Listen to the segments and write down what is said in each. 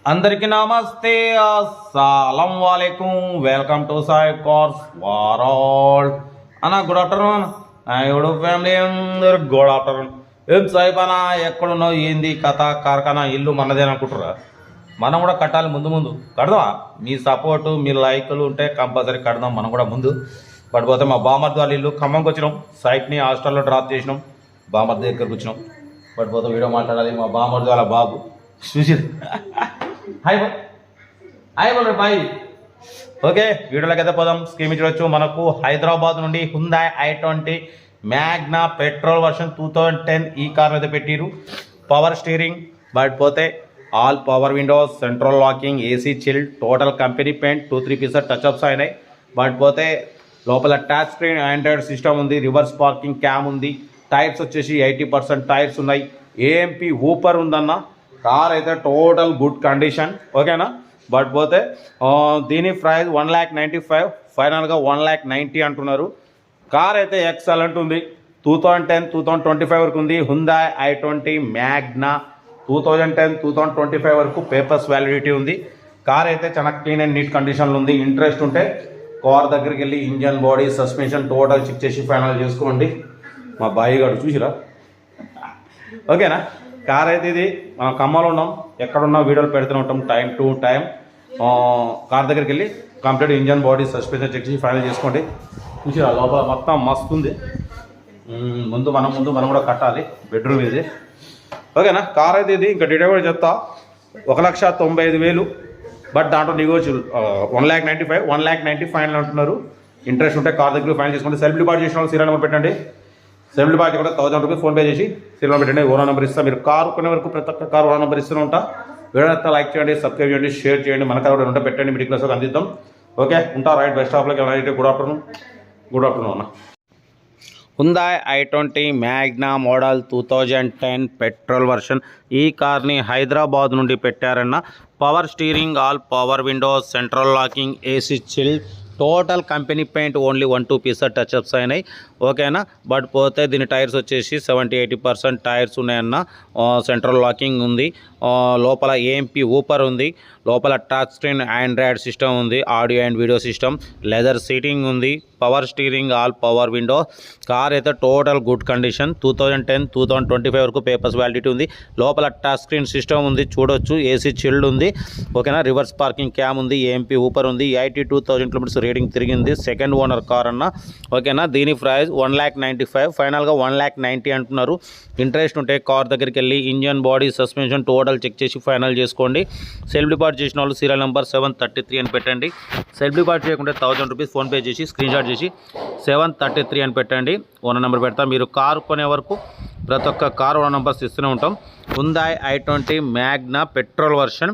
అందరికీ నమస్తే, అస్సలం వాలేకుం. Welcome to Sai cars world. అన్న గుడ్ ఆఫ్టర్నూన్. ఎవడు ఫ్యామిలీ అందరు గుడ్ ఆఫ్టర్నూన్. ఏం సాయి పనా, ఎక్కడున్నావు, ఏంది కథ? కార్ఖానా ఇల్లు మనదేననుకుంటారా? మనం కూడా కట్టాలి, ముందు ముందు కడదామా? మీ సపోర్టు మీ లైకులు ఉంటే కంపల్సరీ కడదాం మనం కూడా ముందు. పడిపోతే మా బామర్ది వాళ్ళ ఇల్లు ఖమ్మంకి వచ్చినాం, సైట్ని హాస్టల్లో డ్రాప్ చేసినాం, బామర్ది దగ్గరకు వచ్చినాం. పడిపోతే వీడియో మాట్లాడాలి. మా బామర్ది వాళ్ళ బాబు చూసి హాయ్ హాయ్ బోల్ బాయ్. ఓకే, వీడియోలోకి అయితే పోదాం. స్క్రీన్ చూడొచ్చు, మనకు హైదరాబాద్ నుండి Hyundai i20 Magna petrol version 2010 ఈ కార్ అయితే పెట్టిరు. పవర్ స్టీరింగ్, బట్ పోతే all power windows, central locking, AC chill, total company paint, 2-3 pieces touchups అయినాయి. బట్ పోతే లోపల టచ్ స్క్రీన్ ఆండ్రాయిడ్ సిస్టమ్ ఉంది, రివర్స్ పార్కింగ్ క్యామ్ ఉంది, టైర్స్ వచ్చేసి 80% టైర్స్ ఉన్నాయి, ఏఎంపీ ఊపర్ ఉందన్న. కార్ అయితే టోటల్ గుడ్ కండిషన్, ఓకేనా. బట్ పోతే దీని ప్రైస్ 1,95,000, ఫైనల్గా 1,90,000 అంటున్నారు. కార్ అయితే ఎక్సలెంట్ ఉంది. 2010-2025 వరకు ఉంది. హ్యుందాయ్ i20 మ్యాగ్నా 2010-2025 వరకు పేపర్స్ వ్యాలిడిటీ ఉంది. కార్ అయితే చాలా క్లీన్ అండ్ నీట్ కండిషన్లో ఉంది. ఇంట్రెస్ట్ ఉంటే కార్ దగ్గరికి వెళ్ళి engine, body, suspension total check చేసి ఫైనల్ చేసుకోండి. మా బాయ్ గారు చూసిరా, ఓకేనా. కార్ అయితే ఇది మనం ఖమ్మంలో ఉన్నాం, ఎక్కడున్నా వీడియోలు పెడుతూనే ఉంటాం టైం టు టైం. కార్ దగ్గరికి వెళ్ళి complete engine, body, suspension check చేసి ఫైనల్ చేసుకోండి. చూసిరా లోపల మొత్తం మస్తు ఉంది. ముందు మనం కూడా కట్టాలి బెడ్రూమ్ ఇది, ఓకేనా. కార్ అయితే ఇది ఇంకా డీటెయిల్ కూడా చెప్తా. 1,95,000, బట్ దాంట్లో నెగోషియబుల్. 1,95,000, 1,90,000 ఫైనల్ అంటున్నారు. ఇంట్రెస్ట్ ఉంటే కార్ దగ్గర ఫైనల్ చేసుకోండి. సెల్ఫ్ డిపాజిట్ చేసిన వాళ్ళు సీరియల్ నెంబర్ పెట్టండి. సెల్ఫ్ డిపాజిట్ కూడా 1,000 రూపీస్ ఫోన్పే చేసి సీరియల్ నెంబర్ పెట్టండి. ఓనర్ నెంబర్ ఇస్తా. మీరు కారు కొనే వరకు ప్రతి ఒక్క కార్ ఓనర్ నెంబర్ ఇస్తూనే ఉంటా. వీడియో అంతా లైక్ చేయండి, సబ్స్క్రైబ్ చేయండి, షేర్ చేయండి. మన కార్ కూడా ఉంటే పెట్టండి, మిడిల్ క్లాస్ అందిద్దాం. ఓకే, ఉంటా. రైట్, బెస్ట్ ఆఫ్లోకి అయితే గుడ్ ఆఫ్టర్నూన్ అన్న. Hyundai i20 Magna model 2010 petrol version. ఈ కార్ని హైదరాబాద్ నుండి పెట్టారన్న. Power steering, all power windows, central locking, AC chill, total company paint, only 1-2 pieces touchups అయినాయి, ఓకేనా. బట్ పోతే దీని టైర్స్ వచ్చేసి 70-80% టైర్స్ ఉన్నాయన్న. సెంట్రల్ లాకింగ్ ఉంది, లోపల ఏఎంపీ ఊపర్ ఉంది, లోపల టచ్ స్క్రీన్ ఆండ్రాయిడ్ సిస్టమ్ ఉంది, audio and video system, leather seating ఉంది, power steering, all power window. Car అయితే టోటల్ గుడ్ కండిషన్. 2010-2025 వరకు పేపర్స్ వ్యాలిడిటీ ఉంది. లోపల టచ్ స్క్రీన్ సిస్టమ్ ఉంది, చూడొచ్చు. ఏసీ చిల్డ్ ఉంది, ఓకేనా. రివర్స్ పార్కింగ్ క్యామ్ ఉంది, ఏఎంపీ ఊపర్ ఉంది. 82,000 కిలోమీటర్స్ రేటింగ్ తిరిగింది. సెకండ్ ఓనర్ కార్ అన్న, ఓకేనా. దీని ప్రైస్ 1,95,000, ఫైనల్గా 1,90,000 అంటున్నారు. ఇంట్రెస్ట్ ఉంటే కార్ దగ్గరికి వెళ్ళి engine, body, suspension total check చేసి ఫైనల్ చేసుకోండి. సెల్ఫ్ డిపాజిట్ చేసిన వాళ్ళు సీరియల్ నెంబర్ 733 అని పెట్టండి. సెల్ఫ్ డిపాజిట్ చేయకుంటే 1,000 రూపీస్ ఫోన్పే చేసి స్క్రీన్ షాట్ చేసి 733 అని పెట్టండి. ఓనర్ నెంబర్ పెడతా. మీరు కారు కొనే వరకు ప్రతి ఒక్క కారు ఓనర్ నెంబర్స్ ఇస్తూనే ఉంటాం. Hyundai i20 Magna petrol version,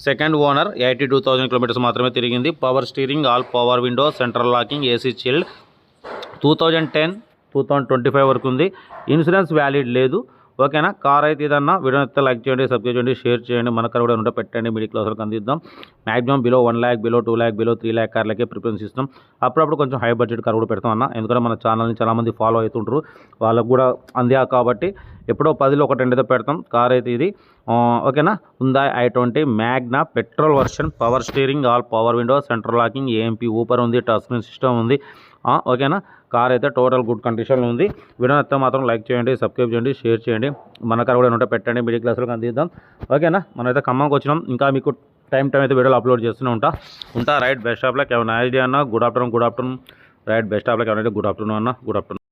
second owner, 82,000 kilometres మాత్రమే తిరిగింది. Power steering, all power window, central locking, AC chilled, 2010-2025 వరకు ఉంది. ఇన్సూరెన్స్ వ్యాలిడ్ లేదు, ఓకేనా. కార్ అయితే ఇదన్నా. వీడియో అయితే లైక్ చేయండి, సబ్స్క్రైబ్ చేయండి, షేర్ చేయండి. మన కార్ కూడా ఉంటే పెట్టండి, మిడిల్ క్లాస్ వరకు అందిద్దాం. Maximum below 1 lakh, below 2 lakh, below 3 lakh కార్లకే ప్రిఫరెన్స్ ఇస్తాం. అప్పుడప్పుడు కొంచెం హై బడ్జెట్ కార్ కూడా పెడతాం అన్న, ఎందుకంటే మన ఛానల్ని చాలామంది ఫాలో అవుతుంటారు, వాళ్ళకు కూడా అందా కాబట్టి ఎప్పుడో 10లో ఒక 2 అయితే పెడతాం. కార్ అయితే ఇది, ఓకేనా. Hyundai i20 Magna petrol version, power steering, all power window, central locking, AMP ఊపర్ ఉంది, టచ్ స్క్రీన్ సిస్టమ్ ఉంది, ఓకేనా. కార్ అయితే టోటల్ గుడ్ కండిషన్లో ఉంది. వీడియో అయితే మాత్రం లైక్ చేయండి, సబ్స్క్రైబ్ చేయండి, షేర్ చేయండి. మన కార్ కూడా ఉంటే పెట్టండి, మిడిల్ క్లాస్లో అందిద్దాం, ఓకేనా. మనమైతే ఖమ్మంకి వచ్చినాం. ఇంకా మీకు టైం అయితే వీడియోలు అప్లోడ్ చేస్తూనే ఉంటా. Right, best of luck. ఏమైనా ఐడియా అన్న. Good afternoon. Right, best of luck. ఏమైనా గుడ్ ఆఫ్టర్నూన్ అన్న. Good afternoon.